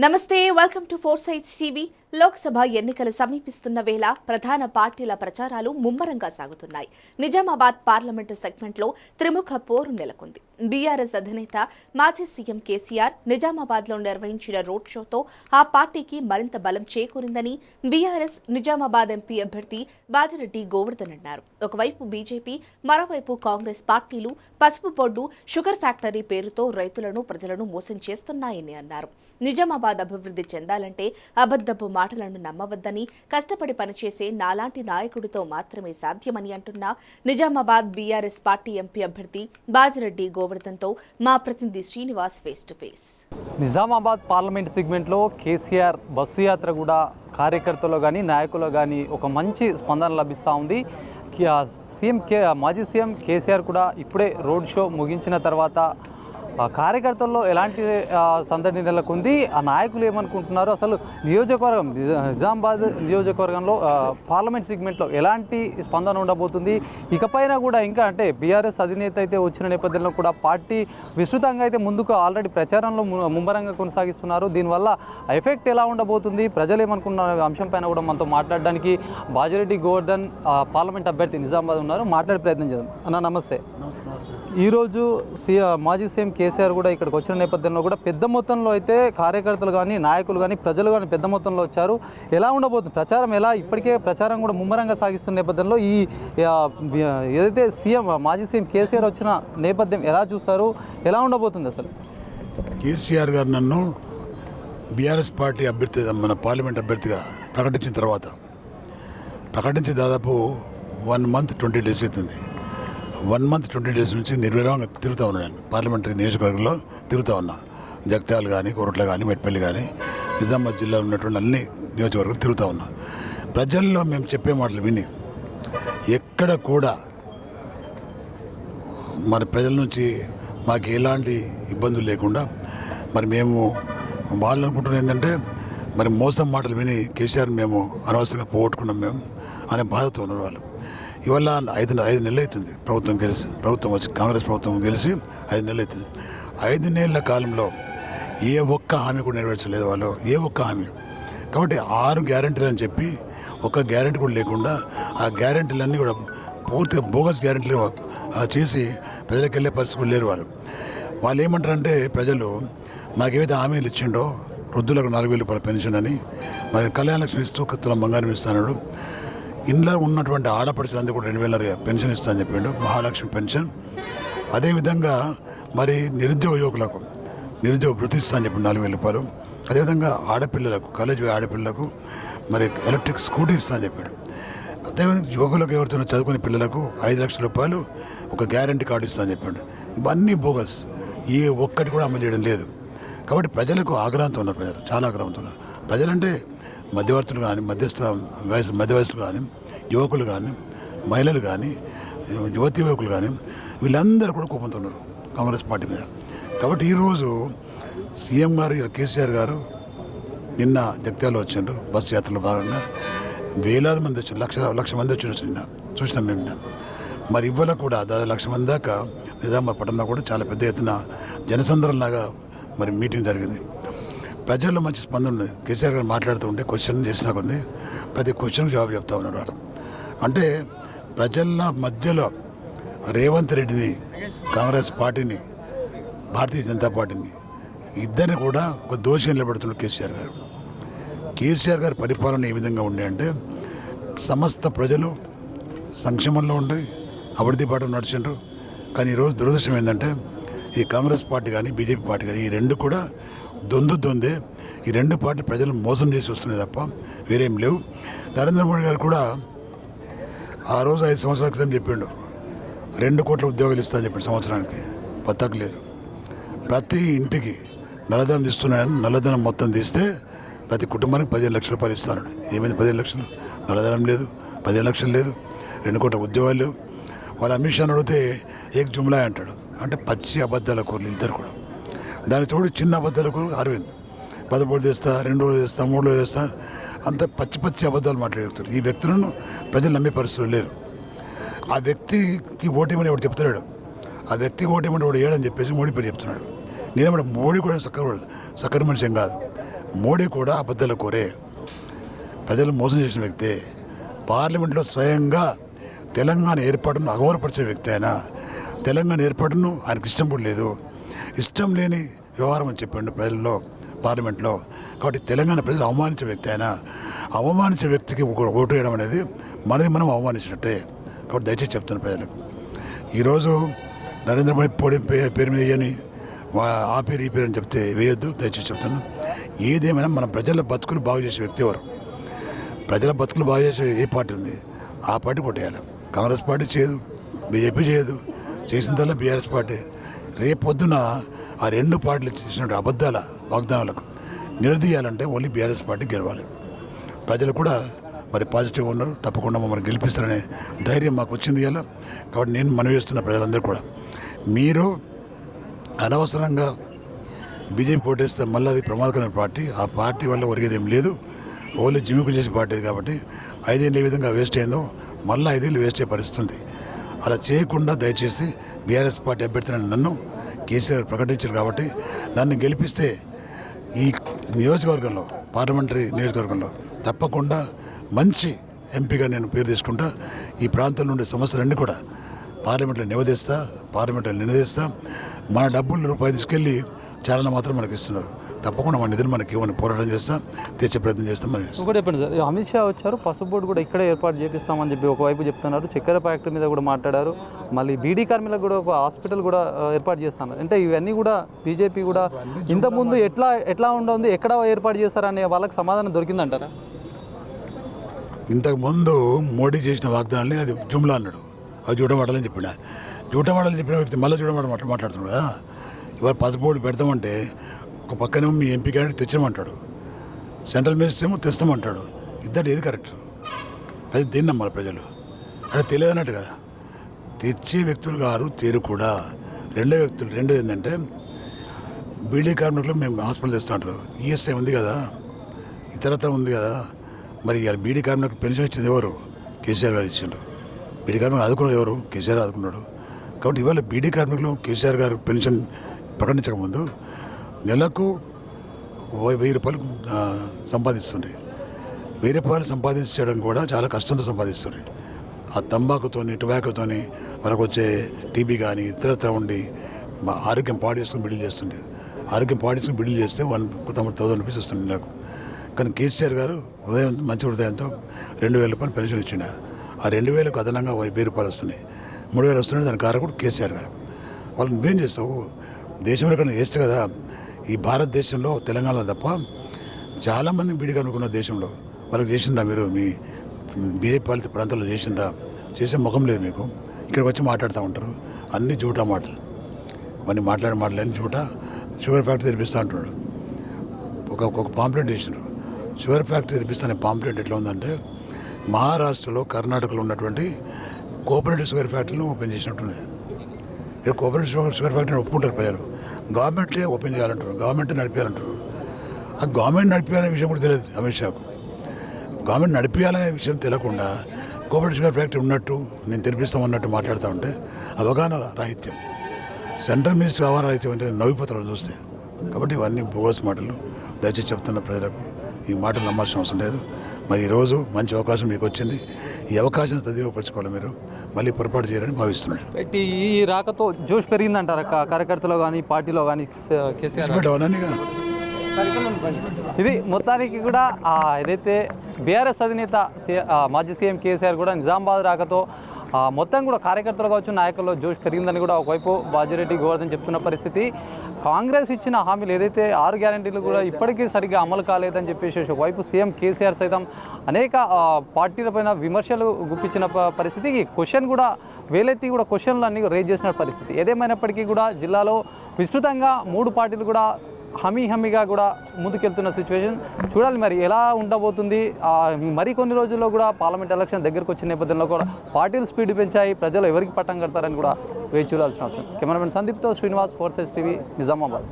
నమస్తే welcome to four sights TV. Lok Sabha ఎన్నికలు సమీపిస్తున్న వేళ ప్రధాన పార్టీల ప్రచారాలు ముమ్మరంగా సాగుతున్నాయి. నిజామాబాద్ పార్లమెంటు సెగ్మెంట్లో త్రిముఖ పోరు నెలకొంది. బీఆర్ఎస్ అధినేత మాజీ సీఎం కేసీఆర్ నిజామాబాద్లో నిర్వహించిన రోడ్ షోతో ఆ పార్టీకి మరింత బలం చేకూరిందని బీఆర్ఎస్ నిజామాబాద్ ఎంపీ అభ్యర్థి బాజిరెడ్డి గోవర్ధన్ అన్నారు. ఒకవైపు బీజేపీ, మరోవైపు కాంగ్రెస్ పార్టీలు పసుపు బోర్డు, షుగర్ ఫ్యాక్టరీ పేరుతో రైతులను, ప్రజలను మోసం చేస్తున్నాయని అన్నారు. నిజామాబాద్ అభివృద్ధి చెందాలంటే అబద్ధపు మాటలను నమ్మవద్దని, కష్టపడి పనిచేసే నాలాంటి నాయకుడితో మాత్రమే సాధ్యమని అంటున్న నిజామాబాద్ బీఆర్ఎస్ పార్టీ ఎంపీ అభ్యర్థి బాజిరెడ్డి గోవర్ధన్తో మా ప్రతినిధి Srinivas face to face. Nizamabad parliament సెగ్మెంట్లో కేసీఆర్ బస్సు యాత్ర కూడా కార్యకర్తలు కానీ నాయకులు కానీ ఒక మంచి స్పందన లభిస్తూ ఉంది. మాజీ సీఎం కేసీఆర్ కూడా ఇప్పుడే రోడ్ షో ముగించిన తర్వాత కార్యకర్తల్లో ఎలాంటి సందడి నెలకొంది, ఆ నాయకులు ఏమనుకుంటున్నారు, అసలు నియోజకవర్గం నిజామాబాద్ నియోజకవర్గంలో పార్లమెంట్ సెగ్మెంట్లో ఎలాంటి స్పందన ఉండబోతుంది, ఇకపైన కూడా ఇంకా అంటే బీఆర్ఎస్ అధినేత అయితే వచ్చిన నేపథ్యంలో కూడా పార్టీ విస్తృతంగా అయితే ముందుకు ఆల్రెడీ ప్రచారంలో ముమ్మరంగా కొనసాగిస్తున్నారు. దీనివల్ల ఎఫెక్ట్ ఎలా ఉండబోతుంది, ప్రజలు ఏమనుకున్న అంశం పైన కూడా మనతో మాట్లాడడానికి బాజిరెడ్డి గోవర్ధన్ పార్లమెంట్ అభ్యర్థి నిజామాబాద్ ఉన్నారు. మాట్లాడే ప్రయత్నం చేద్దాం. అన్న నమస్తే. ఈరోజు మాజీ సీఎం కేసీఆర్ కూడా ఇక్కడికి వచ్చిన నేపథ్యంలో కూడా పెద్ద మొత్తంలో అయితే కార్యకర్తలు కానీ నాయకులు కానీ ప్రజలు కానీ పెద్ద మొత్తంలో వచ్చారు. ఎలా ఉండబోతుంది ప్రచారం, ఎలా ఇప్పటికే ప్రచారం కూడా ముమ్మరంగా సాగిస్తున్న నేపథ్యంలో ఈ ఏదైతే మాజీ సీఎం కేసీఆర్ వచ్చిన నేపథ్యం ఎలా చూస్తారు, ఎలా ఉండబోతుంది అసలు? కేసీఆర్ గారు నన్ను బీఆర్ఎస్ పార్టీ అభ్యర్థి, మన పార్లమెంట్ అభ్యర్థిగా ప్రకటించిన తర్వాత ప్రకటించి దాదాపు 1 month 20 days అవుతుంది. 1 month 20 days నుంచి నిర్విరామంగా తిరుగుతూ ఉన్నాను. నేను పార్లమెంటరీ నియోజకవర్గంలో తిరుగుతూ ఉన్నా. జగిత్యాల కానీ, కోరుట్ల కానీ, మెట్పల్లి కానీ, నిజామాబాద్ జిల్లాలో ఉన్నటువంటి అన్ని నియోజకవర్గాలు తిరుగుతూ ఉన్నా. ప్రజల్లో మేము చెప్పే మాటలు విని ఎక్కడ కూడా మరి ప్రజల నుంచి మాకు ఎలాంటి ఇబ్బందులు లేకుండా మరి మేము వాళ్ళు అనుకుంటున్నాం ఏంటంటే మరి మోసం మాటలు విని కేసీఆర్ మేము అనవసరంగా పోగొట్టుకున్నాం మేము అనే బాధతో ఉన్నారు వాళ్ళు. ఇవాళ 5 నెలలు అవుతుంది ప్రభుత్వం వచ్చి కాంగ్రెస్ ప్రభుత్వం గెలిచి 5 నెలలు అవుతుంది. 5 నెలల కాలంలో ఏ ఒక్క హామీ కూడా నెరవేర్చలేదు వాళ్ళు, ఏ ఒక్క హామీ. కాబట్టి 6 గ్యారెంటీలు అని చెప్పి ఒక్క గ్యారెంటీ కూడా లేకుండా ఆ గ్యారెంటీలన్నీ కూడా పూర్తిగా బోగస్ గ్యారెంటీలు చేసి ప్రజలకు వెళ్ళే పరిస్థితి కూడా లేరు వాళ్ళు. వాళ్ళు ఏమంటారంటే ప్రజలు మాకేమైతే హామీలు ఇచ్చిండో వృద్ధులకు 4,000 రూపాయల పెన్షన్ అని, మరి కళ్యాణ లక్ష్మి ఇస్తూ 1 తులం బంగారం ఇస్తాడు, ఇంట్లో ఉన్నటువంటి ఆడపడుచులందరూ కూడా 2,000 పెన్షన్ ఇస్తా అని చెప్పిండు, మహాలక్ష్మి పెన్షన్. అదేవిధంగా మరి నిరుద్యోగ యువకులకు నిరుద్యోగ వృత్తి ఇస్తా అని చెప్పి 4,000 రూపాయలు. అదేవిధంగా ఆడపిల్లలకు, కాలేజ్ ఆడపిల్లలకు మరి ఎలక్ట్రిక్ స్కూటీ ఇస్తా అని చెప్పాడు. అదేవిధంగా యువకులకు ఎవరితో చదువుకునే పిల్లలకు 5 లక్షల రూపాయలు ఒక గ్యారంటీ కార్డు ఇస్తా అని చెప్పాడు. ఇవన్నీ బోగస్, ఏ ఒక్కటి కూడా అమలు చేయడం లేదు. కాబట్టి ప్రజలకు ఆగ్రహంతో ఉన్నారు. ప్రజలు చాలా ఆగ్రహంతో ఉన్నారు. ప్రజలంటే మధ్యవర్తులు కానీ, మధ్య వయసులు కానీ, యువకులు కానీ, మహిళలు కానీ, యువకులు కానీ, వీళ్ళందరూ కూడా కోపంతో ఉన్నారు కాంగ్రెస్ పార్టీ మీద. కాబట్టి ఈరోజు సీఎం గారు కేసీఆర్ గారు నిన్న జగిత్యాలలో వచ్చారు. బస్సు యాత్రలో భాగంగా వేలాది మంది వచ్చారు, లక్ష మంది వచ్చి చూసినాం మేము. మరి ఇవాళ కూడా దాదాపు 1,00,000 మంది దాకా నిజామాబాద్ పట్టణంలో కూడా చాలా పెద్ద ఎత్తున జనసంద్రంలాగా మరి మీటింగ్ జరిగింది. ప్రజల్లో మంచి స్పందన ఉంది. కేసీఆర్ గారు మాట్లాడుతూ ఉంటే క్వశ్చన్ చేసినా కొన్ని ప్రతి క్వశ్చన్కి జవాబు చెప్తా ఉన్నారు వాళ్ళు. అంటే ప్రజల మధ్యలో రేవంత్ రెడ్డిని, కాంగ్రెస్ పార్టీని, భారతీయ జనతా పార్టీని ఇద్దరిని కూడా ఒక దోషిగా నిలబెడుతున్నారు కేసీఆర్ గారు. కేసీఆర్ గారి పరిపాలన ఏ విధంగా ఉండే అంటే సమస్త ప్రజలు సంక్షేమంలో ఉండి అభివృద్ధి బాటలో నడిచిండ్రు. కానీ ఈరోజు దురదృష్టం ఏంటంటే ఈ కాంగ్రెస్ పార్టీ కానీ, బీజేపీ పార్టీ కానీ, ఈ రెండు కూడా దొందే. ఈ 2 పార్టీ ప్రజలు మోసం చేసి వస్తున్నాయి తప్ప వేరేం లేవు. నరేంద్ర మోడీ గారు కూడా ఆ రోజు 5 సంవత్సరాల క్రితం చెప్పిండు 2 కోట్ల ఉద్యోగాలు ఇస్తా అని చెప్పాడు సంవత్సరానికి. పత్తకు లేదు. ప్రతి ఇంటికి నల్లధనం తీస్తున్నాడని, నల్లధనం మొత్తం తీస్తే ప్రతి కుటుంబానికి 15 లక్షల రూపాయలు ఇస్తాడు. ఏమైంది 15 లక్షలు? నల్లధనం లేదు, 15 లక్షలు లేదు, 2 కోట్ల ఉద్యోగాలు లేవు. వాళ్ళు అమిత్ షాని అడిగితే ఏక్ జుమ్లా అంటాడు. అంటే పచ్చి అబద్ధాల కూరలు ఇద్దరు కూడా. దానికి తోడు చిన్న అబద్ధాల కూర అరవింద్ 10 తెస్తా, 2 రోజులు తెస్తా, 3 రోజులు తెస్తా, అంత పచ్చి అబద్ధాలు మాట్లాడే ఈ వ్యక్తులను ప్రజలు నమ్మే పరిస్థితులు లేరు. ఆ వ్యక్తికి ఓటేమని ఎవడు చెప్తున్నాడు, ఆ వ్యక్తికి ఓటేమని వాడు ఏడని చెప్పేసి మోడీ పేరు చెప్తున్నాడు. నేనేమంటే మోడీ కూడా సక్కర మనిషి ఏం కాదు. మోడీ కూడా అబద్ధాల కోరే ప్రజలు మోసం చేసిన వ్యక్తే. పార్లమెంట్లో స్వయంగా తెలంగాణ ఏర్పాటును అగౌరవపరిచే వ్యక్తి ఆయన. తెలంగాణ ఏర్పాటును ఆయనకు ఇష్టం కూడా లేదు, ఇష్టం లేని వ్యవహారం అని చెప్పండి ప్రజల్లో పార్లమెంట్లో. కాబట్టి తెలంగాణ ప్రజలు అవమానించే వ్యక్తి ఆయన. అవమానించే వ్యక్తికి ఓటు వేయడం అనేది మనది మనం అవమానించినట్టే. కాబట్టి దయచేసి చెప్తాను ప్రజలకు, ఈరోజు నరేంద్ర మోడీ పేరు మీద వేయని ఆ పేరు ఈ పేరు అని చెప్తే వేయొద్దు, దయచేసి చెప్తాను. ఏదేమైనా మన ప్రజల బతుకులు బాగు చేసే వ్యక్తి ఎవరు? ప్రజల బతుకులు బాగు చేసే ఏ పార్టీ ఉంది ఆ పార్టీ కొట్టేయాలి. కాంగ్రెస్ పార్టీ చేయదు, బీజేపీ చేయదు, చేసిందల్లా బీఆర్ఎస్ పార్టీ. రేపొద్దున ఆ రెండు పార్టీలు చేసిన అబద్ధాల వాగ్దానాలకు నిలదీయాలంటే ఓన్లీ బీఆర్ఎస్ పార్టీ గెలవాలి. ప్రజలు కూడా మరి పాజిటివ్గా ఉన్నారు, తప్పకుండా మమ్మల్ని గెలిపిస్తారనే ధైర్యం మాకు వచ్చింది ఇలా. కాబట్టి నేను మనవి చేస్తున్న ప్రజలందరూ కూడా, మీరు అనవసరంగా బీజేపీ పోటేస్తే మళ్ళీ అది ప్రమాదకరమైన పార్టీ. ఆ పార్టీ వల్ల ఒరిగేది ఏం లేదు, ఓన్లీ జిమ్మికు చేసే పార్టీ కాబట్టి 5 ఏళ్ళు ఏ విధంగా వేస్ట్ అయిందో మళ్ళీ 5 ఏళ్ళు వేస్ట్ అయ్యే పరిస్థితి. అలా చేయకుండా దయచేసి బీఆర్ఎస్ పార్టీ అభ్యర్థిని నన్ను కేసీఆర్ ప్రకటించారు కాబట్టి నన్ను గెలిపిస్తే ఈ నియోజకవర్గంలో, పార్లమెంటరీ నియోజకవర్గంలో తప్పకుండా మంచి ఎంపీగా నేను పేరు తీసుకుంటా. ఈ ప్రాంతం నుండి సమస్యలన్నీ కూడా పార్లమెంట్లో నిలదీస్తా. మన డబ్బులు రూపాయి తీసుకెళ్ళి చాలా మాత్రం మనకి ఇస్తున్నారు. తప్పకుండా మన నిధులు మనకి ఇవ్వని పోరాటం చేస్తాం, తెచ్చే ప్రయత్నం చేస్తాం. మరి ఇంకోటి చెప్పండి సార్, అమిత్ షా వచ్చారు, పసుపు బోర్డు కూడా ఇక్కడే ఏర్పాటు చేపిస్తామని చెప్పి ఒకవైపు చెప్తున్నారు. చక్కెర ఫ్యాక్టరీ మీద కూడా మాట్లాడారు. మళ్ళీ బీడీ కార్మికులకు కూడా ఒక హాస్పిటల్ కూడా ఏర్పాటు చేస్తున్నారు. అంటే ఇవన్నీ కూడా బీజేపీ కూడా ఇంతకుముందు ఎట్లా ఉండవుంది, ఎక్కడ ఏర్పాటు చేస్తారనే వాళ్ళకి సమాధానం దొరికిందంటారా? ఇంతకుముందు మోడీ చేసిన వాగ్దానాన్ని అది జుమ్లా అన్నాడు, అది జూటమాటలని చెప్పిన వ్యక్తి మళ్ళీ జూటమాట మాట్లాడుతున్నాడు కదా. ఇవాళ పసుపు బోర్డు పెడతామంటే ఒక పక్కనేమో మీ ఎంపీ క్యాండిడేట్ తెచ్చామంటాడు, సెంట్రల్ మినిస్టర్ ఏమో తెస్తామంటాడు. ఇద్దరు ఏది కరెక్ట్? ప్రజలు దేన్ని నమ్మాలి? ప్రజలు అంటే తెలియదు అన్నట్టు కదా. తెచ్చే వ్యక్తులు గారు తీరు కూడా. రెండో ఏంటంటే బీడీ కార్మికులు మేము హాస్పిటల్ తెస్తా అంటారు. ఈఎస్ఐ ఉంది కదా, ఇతరత్ర ఉంది కదా. మరి ఇవాళ బీడీ కార్మికులకు పెన్షన్ ఇచ్చింది ఎవరు? కేసీఆర్ గారు ఇచ్చిండ్రు. బీడీ కార్మికులు ఆదుకున్నది ఎవరు? కేసీఆర్ ఆదుకున్నాడు. కాబట్టి ఇవాళ బీడీ కార్మికులు కేసీఆర్ గారు పెన్షన్ ప్రకటించకముందు నెలకు 1000 రూపాయలు సంపాదిస్తుండే. 1000 రూపాయలు సంపాదించడం కూడా చాలా కష్టంతో సంపాదిస్తుండే. ఆ తంబాకుతోని, టొబాకోతోని వాళ్ళకు వచ్చే టీబీ కానీ ఇతరత్ర ఉండి ఆరోగ్యం పాడు చేసుకుని బిడ్డలు చేస్తుండే. ఆరోగ్యం పాడేసుకుని బిడ్డలు చేస్తే 1000 రూపీస్ వస్తుంది నాకు. కానీ కేసీఆర్ గారు మంచి హృదయంతో 2000 రూపాయలు పెన్షన్ ఇచ్చిండు. ఆ 2000కు అదనంగా 1000 రూపాయలు వస్తున్నాయి. 3000 వస్తున్నాయి. దాని కారకుడు కేసీఆర్ గారు. వాళ్ళు నువ్వేం చేస్తావు? దేశంలో కన్నా చేస్తే కదా. ఈ భారతదేశంలో తెలంగాణలో తప్ప చాలామంది బీడీ కార్మికులు ఉన్న దేశంలో వాళ్ళకి చేసిండ్రా? మీరు మీ బీజేపీ పాలిత ప్రాంతాల్లో చేసిండ్రా? చేసే ముఖం లేదు మీకు. ఇక్కడికి వచ్చి మాట్లాడుతూ ఉంటారు, అన్నీ జూటా మాటలు. అవన్నీ మాటలేని జూటా. షుగర్ ఫ్యాక్టరీ తెరిపిస్తూ అంటున్నాడు. ఒక పాంప్లెంట్ చేసినారు, షుగర్ ఫ్యాక్టరీ తెరిపిస్తానే పాంప్లెంట్ ఎట్లా ఉందంటే మహారాష్ట్రలో, కర్ణాటకలో ఉన్నటువంటి కోఆపరేటివ్ షుగర్ ఫ్యాక్టరీలు ఓపెన్ చేసినట్టున్నాయి. ఇక్కడ కోఆపరేటివ్ షుగర్ ఫ్యాక్టరీని ఒప్పుకుంటారు ప్రజలు. గవర్నమెంటే ఓపెన్ చేయాలంటారు, గవర్నమెంటే నడిపేయాలంటారు. ఆ గవర్నమెంట్ నడిపేయాలనే విషయం కూడా తెలియదు అమిత్ షాకు. గవర్నమెంట్ నడిపేయాలనే విషయం తెలియకుండా కోఆపరేటివ్ షుగర్ ఫ్యాక్టరీ ఉన్నట్టు, నేను తెరిపిస్తామన్నట్టు మాట్లాడుతూ ఉంటే అవగాహన రాహిత్యం. సెంట్రల్ మినిస్టర్ అవగాహన రాహిత్యం అంటే నవ్విపోతారు చూస్తే. కాబట్టి ఇవన్నీ బోగస్ మాటలు. దయచేసి చెప్తున్న ప్రజలకు ఈ మాటలు నమ్మాల్సిన అవసరం లేదు. మరి ఈరోజు మంచి అవకాశం మీకు వచ్చింది. ఈ అవకాశం సద్వినియోగపరచుకోవాలి. మీరు మళ్ళీ పొరపాటు చేయాలని భావిస్తున్నాను. ఈ రాకతో జోష్ పెరిగిందంటారా కార్యకర్తలో కానీ, పార్టీలో కానీ? ఇది మొత్తానికి కూడా ఏదైతే బీఆర్ఎస్ అధినేత మాజీ సీఎం కేసీఆర్ కూడా నిజామాబాద్ రాకతో మొత్తం కూడా కార్యకర్తలు కావచ్చు, నాయకుల్లో జోష్ పెరిగిందని కూడా ఒకవైపు బాజిరెడ్డి గోవర్ధన్ చెప్తున్న పరిస్థితి. కాంగ్రెస్ ఇచ్చిన హామీలు ఏదైతే 6 గ్యారెంటీలు కూడా ఇప్పటికీ సరిగ్గా అమలు కాలేదని చెప్పేసి ఒకవైపు సీఎం కేసీఆర్ సైతం అనేక పార్టీలపైన విమర్శలు గుప్పించిన పరిస్థితి. క్వశ్చన్ కూడా వేలెత్తి కూడా క్వశ్చన్లు అన్నీ రేజ్ చేసిన పరిస్థితి. ఏదేమైనప్పటికీ కూడా జిల్లాలో విస్తృతంగా 3 పార్టీలు కూడా హమీగా కూడా ముందుకెళ్తున్న సిచ్యువేషన్ చూడాలి. మరి ఎలా ఉండబోతుంది? మరికొన్ని రోజుల్లో కూడా పార్లమెంట్ ఎలక్షన్ దగ్గరకు వచ్చిన నేపథ్యంలో కూడా పార్టీలు స్పీడ్ పెంచాయి. ప్రజలు ఎవరికి పట్టం కడతారని కూడా వేచి చూడాల్సిన అవసరం. కెమెరామెన్ సందీప్తో శ్రీనివాస్, 4 Sides TV, నిజామాబాద్.